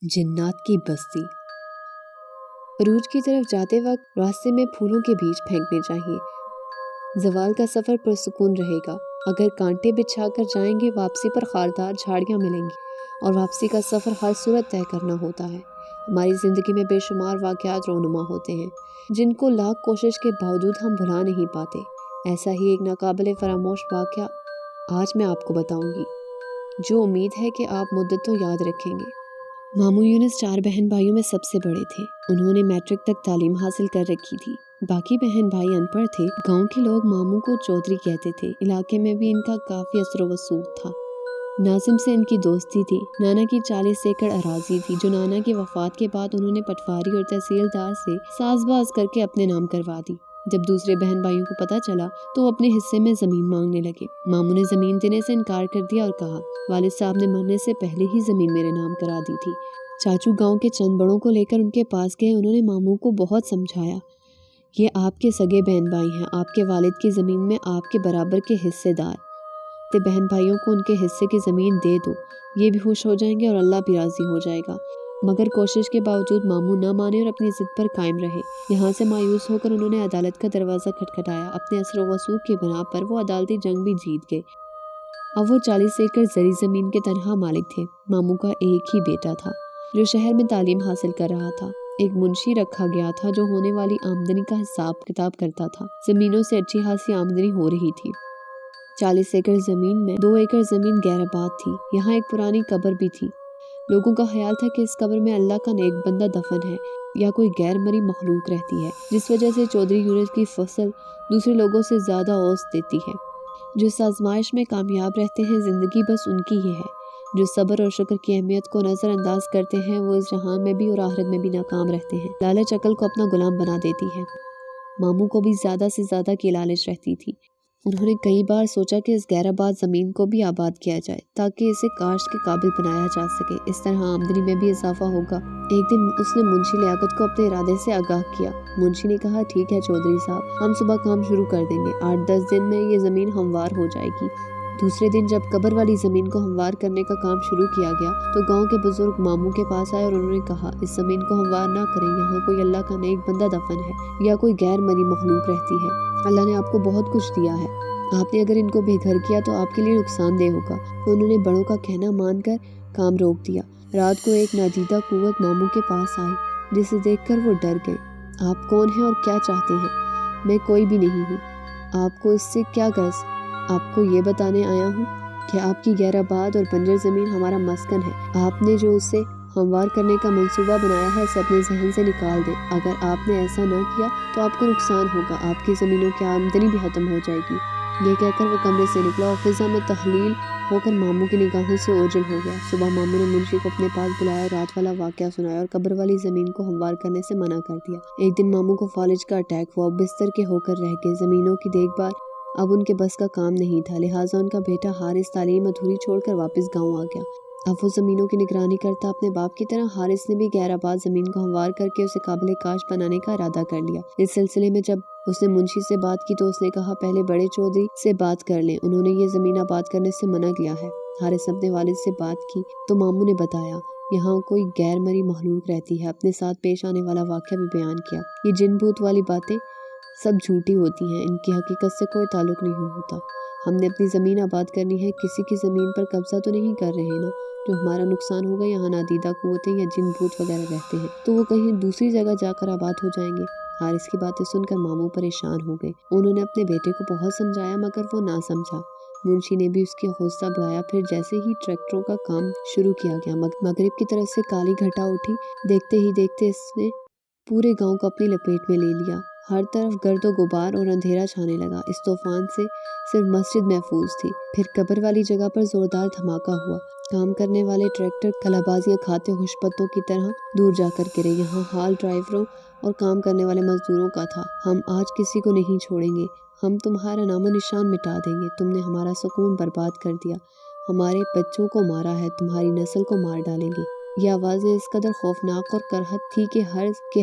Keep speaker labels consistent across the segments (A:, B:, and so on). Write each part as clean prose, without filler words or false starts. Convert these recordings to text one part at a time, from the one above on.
A: जिन्नात की बस्ती। अरूज की तरफ जाते वक्त रास्ते में फूलों के बीज फेंकने चाहिए। जवाल का सफ़र पुरसुकून रहेगा। अगर कांटे बिछा कर जाएंगे वापसी पर खारदार झाड़ियाँ मिलेंगी और वापसी का सफ़र हर सूरत तय करना होता है। हमारी ज़िंदगी में बेशुमार वाक़यात रोनुमा होते हैं जिनको लाख कोशिश के बावजूद हम भुला नहीं पाते। ऐसा ही एक नाकाबिले फरामोश वाक़या आज मैं आपको बताऊंगी, जो उम्मीद है कि आप मुद्दतों याद रखेंगे। मामू यूनुस 4 बहन भाइयों में सबसे बड़े थे। उन्होंने मैट्रिक तक तालीम हासिल कर रखी थी। बाकी बहन भाई अनपढ़ थे। गांव के लोग मामू को चौधरी कहते थे। इलाके में भी इनका काफ़ी असर व वसूख था। नाजिम से इनकी दोस्ती थी। नाना की 40 एकड़ अराजी थी जो नाना की वफात के बाद उन्होंने पटवारी और तहसीलदार से साजबाज करके अपने नाम करवा दी। जब दूसरे बहन भाइयों को पता चला तो वो अपने हिस्से में ज़मीन मांगने लगे। मामू ने ज़मीन देने से इनकार कर दिया और कहा, वालिद साहब ने मरने से पहले ही ज़मीन मेरे नाम करा दी थी। चाचू गांव के चंद बड़ों को लेकर उनके पास गए। उन्होंने मामू को बहुत समझाया, ये आपके सगे बहन भाई हैं, आपके वालिद की ज़मीन में आपके बराबर के हिस्सेदार। ते बहन भाइयों को उनके हिस्से की ज़मीन दे दो, ये भी खुश हो जाएंगे और अल्लाह भी राज़ी हो जाएगा। मगर कोशिश के बावजूद मामू न माने और अपनी ज़िद पर कायम रहे। यहाँ से मायूस होकर उन्होंने अदालत का दरवाज़ा खटखटाया। अपने असर व वसूख की बिना पर वो अदालती जंग भी जीत गए। अब वो 40 एकड़ ज़री ज़मीन के तनहा मालिक थे। मामू का एक ही बेटा था जो शहर में तालीम हासिल कर रहा था। एक मुंशी रखा गया था जो होने वाली आमदनी का हिसाब किताब करता था। ज़मीनों से अच्छी खासी आमदनी हो रही थी। 40 एकड़ ज़मीन में 2 एकड़ ज़मीन गैराबाद थी। यहाँ एक पुरानी कब्र भी थी। लोगों का ख्याल था कि इस कब्र में अल्लाह का नेक बंदा दफन है या कोई गैर मरी मखलूक रहती है, जिस वजह से चौधरी यूनुस की फसल दूसरे लोगों से ज़्यादा औसत देती है। जो इस आजमाइश में कामयाब रहते हैं, ज़िंदगी बस उनकी ही है। जो सब्र और शुक्र की अहमियत को नज़रअंदाज करते हैं, वो इस जहान में भी और आखिरत में भी नाकाम रहते हैं। लालच अकल को अपना गुलाम बना देती है। मामू को भी ज़्यादा से ज़्यादा की लालच रहती थी। उन्होंने कई बार सोचा कि इस गैराबाद ज़मीन को भी आबाद किया जाए ताकि इसे काश्त के काबिल बनाया जा सके। इस तरह आमदनी में भी इजाफा होगा। एक दिन उसने मुंशी लियाकत को अपने इरादे से आगाह किया। मुंशी ने कहा, ठीक है चौधरी साहब, हम सुबह काम शुरू कर देंगे। 8-10 दिन में ये ज़मीन हमवार हो जाएगी। दूसरे दिन जब कब्र वाली ज़मीन को हमवार करने का काम शुरू किया गया तो गांव के बुजुर्ग मामू के पास आए और उन्होंने कहा, इस ज़मीन को हमवार ना करें, यहाँ कोई अल्लाह का नेक बंदा दफन है या कोई गैर मरी मखलूक रहती है। अल्लाह ने आपको बहुत कुछ दिया है, आपने अगर इनको बेघर किया तो आपके लिए नुकसानदेह होगा। तो उन्होंने बड़ों का कहना मानकर काम रोक दिया। रात को एक नादीदा कुव्वत मामू के पास आई, जिसे देखकर वो डर गए। आप कौन हैं और क्या चाहते हैं? मैं कोई भी नहीं हूँ। आपको इससे क्या गर्ज? आपको ये बताने आया हूँ कि आपकी गैराबाद और बंजर ज़मीन हमारा मस्कन है। आपने जो उसे हमवार करने का मंसूबा बनाया है, इसे अपने जहन से निकाल दे। अगर आपने ऐसा ना किया तो आपको नुकसान होगा, आपकी ज़मीनों की आमदनी भी खत्म हो जाएगी। ये कहकर वो कमरे से निकला और फिजा में तहलील होकर मामू की निगाहों से ओझल हो गया। सुबह मामू ने मुंशी को अपने पास बुलाया, रात वाला वाकया सुनाया और कब्र वाली ज़मीन को हमवार करने से मना कर दिया। एक दिन मामू को फालिज का अटैक हुआ, बिस्तर के होकर रह गए। ज़मीनों की देखभाल अब उनके बस का काम नहीं था, लिहाजा उनका बेटा हारिस तालीम अधूरी छोड़कर वापस गाँव आ गया। अब वो ज़मीनों की निगरानी करता अपने बाप की तरह। हारिस ने भी गैराबाद ज़मीन को हमवार करके उसे काबिल काश बनाने का इरादा कर लिया। इस सिलसिले में जब उसने मुंशी से बात की तो उसने कहा, पहले बड़े चौधरी से बात कर लें, उन्होंने ये ज़मीन आबाद करने से मना किया है। हारिस ने अपने वालिद से बात की तो मामू ने बताया, यहाँ कोई गैर मरी मखलूक रहती है। अपने साथ पेश आने वाला वाक़या भी बयान किया। ये जिन भूत वाली बातें सब झूठी होती हैं, इनकी हकीकत से कोई ताल्लुक नहीं होता। हमने अपनी ज़मीन आबाद करनी है, किसी की ज़मीन पर कब्जा तो नहीं कर रहे ना। जो हमारा नुकसान होगा, यहाँ नादीदा कुव्वतें या जिन भूत वगैरह रहते हैं तो वो कहीं दूसरी जगह जाकर आबाद हो जाएंगे। हारिस की बातें सुनकर मामू परेशान हो गए। उन्होंने अपने बेटे को बहुत समझाया मगर वो ना समझा। मुंशी ने भी उसकी हौसला बढ़ाया। फिर जैसे ही ट्रैक्टरों का काम शुरू किया गया, मगरिब की तरफ से काली घटा उठी। देखते ही देखते इसने पूरे गांव को अपनी लपेट में ले लिया। हर तरफ गर्दो गुबार और अंधेरा छाने लगा। इस तूफान से सिर्फ मस्जिद महफूज थी। फिर कब्र वाली जगह पर जोरदार धमाका हुआ। काम करने वाले ट्रैक्टर कलाबाजियां खाते हुशपत्तों की तरह दूर जाकर गिरे। यहाँ हाल ड्राइवरों और काम करने वाले मजदूरों का था। हम आज किसी को नहीं छोड़ेंगे, हम तुम्हारा नामो निशान मिटा देंगे। तुमने हमारा सुकून बर्बाद कर दिया, हमारे बच्चों को मारा है, तुम्हारी नस्ल को मार डालेंगे। ये आवाज़ें इस कदर खौफनाक और करहत थी कि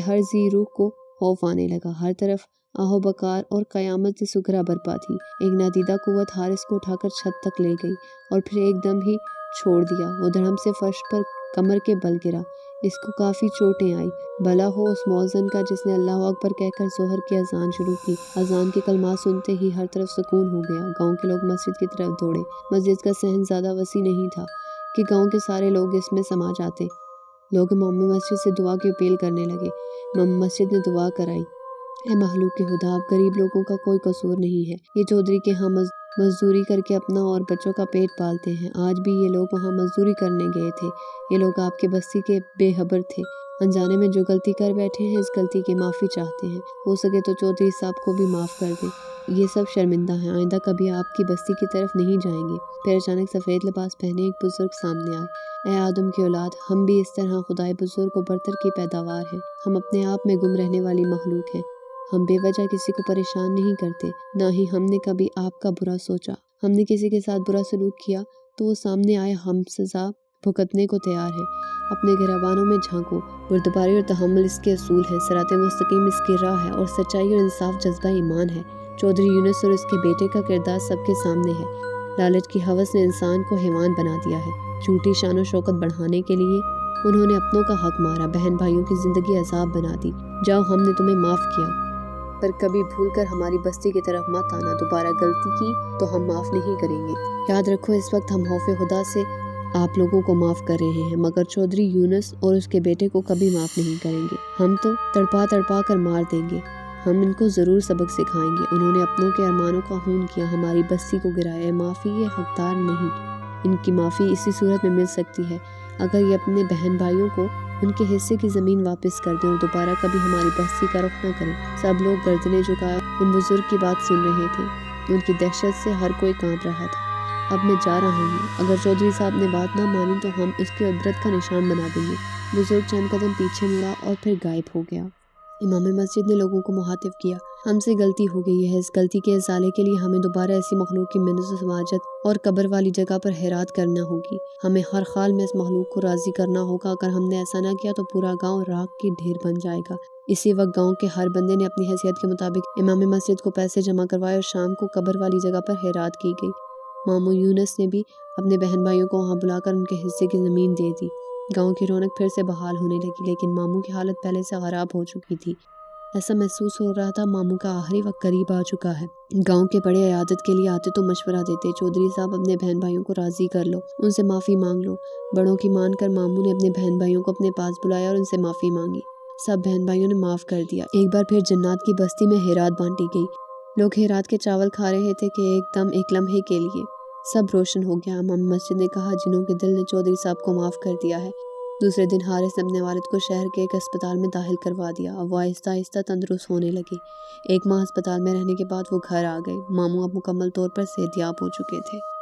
A: हर जी रूह को खौफ आने लगा। हर तरफ आहो बकार और कयामत से सुगरा बरपा थी। एक नादीदा कुव्वत हारिस को उठाकर छत तक ले गई और फिर एकदम ही छोड़ दिया। वो धड़म से फर्श पर कमर के बल गिरा। اس کو کافی چوٹیں آئی۔ بھلا ہو اس مؤذن کا جس نے اللہ اکبر کہہ کر ظہر کی اذان شروع کی۔ اذان کے کلمات سنتے ہی ہر طرف سکون ہو گیا۔ گاؤں کے لوگ مسجد کی طرف دوڑے۔ مسجد کا صحن زیادہ وسیع نہیں تھا کہ گاؤں کے سارے لوگ اس میں سما جاتے۔ لوگ امام مسجد سے دعا کی اپیل کرنے لگے۔ امام مسجد نے دعا کرائی، اے مخلوق کے خدا، اب غریب لوگوں کا کوئی قصور نہیں ہے۔ یہ چودھری کے ہاں مزدوری کر کے اپنا اور بچوں کا پیٹ پالتے ہیں۔ آج بھی یہ لوگ وہاں مزدوری کرنے گئے تھے۔ یہ لوگ آپ کی بستی کے بے خبر تھے۔ انجانے میں جو غلطی کر بیٹھے ہیں اس غلطی کی معافی چاہتے ہیں۔ ہو سکے تو چودھری صاحب کو بھی معاف کر دیں۔ یہ سب شرمندہ ہیں، آئندہ کبھی آپ کی بستی کی طرف نہیں جائیں گے۔ پھر اچانک سفید لباس پہنے ایک بزرگ سامنے آئے۔ اے آدم کی اولاد، ہم بھی اس طرح خدائے بزرگ و برتر کی پیداوار ہیں۔ ہم اپنے آپ میں گم رہنے والی مخلوق ہیں۔ ہم بے وجہ کسی کو پریشان نہیں کرتے، نہ ہی ہم نے کبھی آپ کا برا سوچا۔ ہم نے کسی کے ساتھ برا سلوک کیا تو وہ سامنے آئے، ہم سزا بھگتنے کو تیار ہیں۔ اپنے گریبانوں میں جھانکو، بردباری اور تحمل اس کے اصول ہیں، صراط مستقیم اس کی راہ ہے، اور سچائی اور انصاف جذبہ ایمان ہے۔ چودھری یونس اور اس کے بیٹے کا کردار سب کے سامنے ہے۔ لالچ کی ہوس نے انسان کو حیوان بنا دیا ہے۔ جھوٹی شان و شوکت بڑھانے کے لیے انہوں نے اپنوں کا حق مارا، بہن بھائیوں کی زندگی عذاب بنا دی۔ جاؤ، ہم نے تمہیں معاف کیا، پر کبھی بھول کر ہماری بستی کی طرف مت آنا۔ دوبارہ غلطی کی تو ہم معاف نہیں کریں گے۔ یاد رکھو، اس وقت ہم خوف خدا سے آپ لوگوں کو معاف کر رہے ہیں، مگر چودھری یونس اور اس کے بیٹے کو کبھی معاف نہیں کریں گے۔ ہم تو تڑپا تڑپا کر مار دیں گے۔ ہم ان کو ضرور سبق سکھائیں گے۔ انہوں نے اپنوں کے ارمانوں کا خون کیا، ہماری بستی کو گرایا۔ معافی یہ حقدار نہیں، ان کی معافی اسی صورت میں مل سکتی ہے اگر یہ اپنے بہن بھائیوں کو ان کے حصے کی زمین واپس کر دیں اور دوبارہ کبھی ہماری بستی کا رخ نہ کریں۔ سب لوگ گردنیں جھکائے ان بزرگ کی بات سن رہے تھے۔ ان کی دہشت سے ہر کوئی کانپ رہا تھا۔ اب میں جا رہا ہوں، اگر چودھری صاحب نے بات نہ مانی تو ہم اس کے عبرت کا نشان بنا دیں گے۔ بزرگ چند قدم پیچھے مڑا اور پھر غائب ہو گیا۔ امام مسجد نے لوگوں کو مخاطب کیا، ہم سے غلطی ہو گئی ہے۔ اس غلطی کے ازالے کے لیے ہمیں دوبارہ ایسی مخلوق کی منت و سماجت اور قبر والی جگہ پر خیرات کرنا ہوگی۔ ہمیں ہر حال میں اس مخلوق کو راضی کرنا ہوگا۔ اگر ہم نے ایسا نہ کیا تو پورا گاؤں راکھ کی ڈھیر بن جائے گا۔ اسی وقت گاؤں کے ہر بندے نے اپنی حیثیت کے مطابق امام مسجد کو پیسے جمع کروائے اور شام کو قبر والی جگہ پر خیرات کی گئی۔ ماموں یونس نے بھی اپنے بہن بھائیوں کو وہاں بلا کر ان کے حصے کی زمین دے دی۔ گاؤں کی رونق پھر سے بحال ہونے لگی، لیکن ماموں کی حالت پہلے سے خراب ہو چکی تھی۔ ایسا محسوس ہو رہا تھا ماموں کا آخری وقت قریب آ چکا ہے۔ گاؤں کے بڑے عیادت کے لیے آتے تو مشورہ دیتے، چودھری صاحب اپنے بہن بھائیوں کو راضی کر لو، ان سے معافی مانگ لو۔ بڑوں کی مان کر ماموں نے اپنے بہن بھائیوں کو اپنے پاس بلایا اور ان سے معافی مانگی۔ سب بہن بھائیوں نے معاف کر دیا۔ ایک بار پھر جنات کی بستی میں خیرات بانٹی گئی۔ لوگ خیرات کے چاول کھا رہے تھے کہ ایک دم ایک لمحے کے لیے سب روشن ہو گیا۔ امام مسجد نے کہا، جنہوں کے دل نے چودھری صاحب کو معاف کر دیا ہے۔ دوسرے دن حارث نے اپنے والد کو شہر کے ایک اسپتال میں داخل کروا دیا۔ اب وہ آہستہ آہستہ تندرست ہونے لگے۔ ایک ماہ اسپتال میں رہنے کے بعد وہ گھر آ گئے۔ ماموں اب مکمل طور پر صحت یاب ہو چکے تھے۔